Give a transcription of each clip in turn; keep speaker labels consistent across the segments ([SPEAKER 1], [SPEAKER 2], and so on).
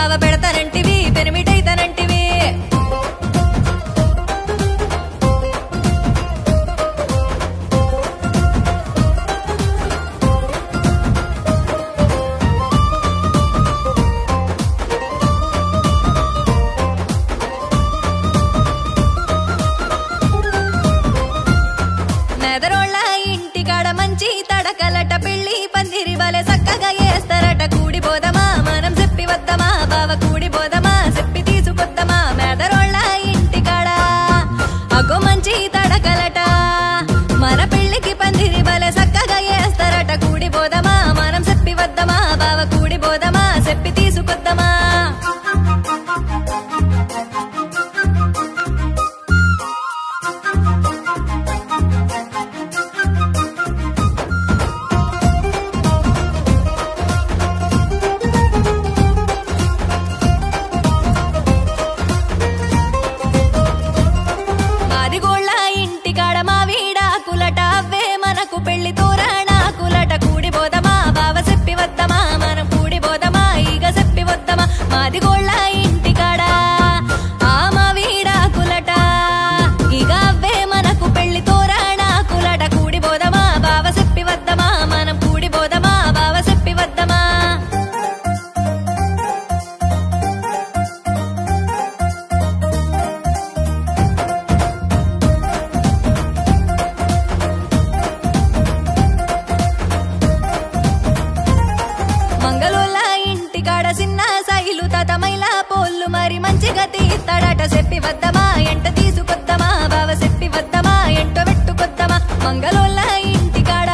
[SPEAKER 1] బావ పెడతానంటివి పెనిమిటైతానంటివి మెదరోళ్ళ ఇంటికాడ మంచి తడకలట పెళ్లి పందిరి వలె చక్కగా వేస్తారట కూడిపోదమా మనం చెప్పి వద్దమా బావ కూడిపోదమా చెప్పి తీసుకొద్దమా మెదరోళ్ళ ఇంటికాడ అగో మంచి తడకలట మన పెళ్లికి పందిరి వలె చక్కగా వేస్తారట కూడిపోదమా మనం చెప్పి వద్దమా బావ కూడిపోదమా చెప్పి తీసుకొద్దమా పెళ్లి తోరణాకులట కూడిపోదమా బావ చెప్పి వద్దమా మనం కూడిపోదమా ఇక చెప్పి వద్దమా మాదిగోళ్ళ ఇంటికాడ ఆ మా వీడాకులట ఇక అవే మనకు పెళ్లి తోరణాకులట కూడిపోదమా బావ చెప్పి వద్దమా మనం కూడిపోదమా బావ చెప్పి వద్దమా మంగళోళ్ళ ఇంటికాడ చిన్న సైలు తతమైలా పోళ్ళు మరి మంచిగా తీస్తాడట చెప్పి వద్దమా ఎంట తీసుకొద్దమా బావ చెప్పి వద్దమా ఎంట పెట్టుకొద్దమా మంగళోళ్ళ ఇంటికాడ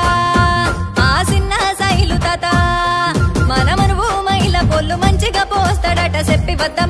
[SPEAKER 1] ఆ చిన్న సైలు తత మన మనువు మైల పోళ్ళు మంచిగా పోస్తాడట చెప్పి వద్దమా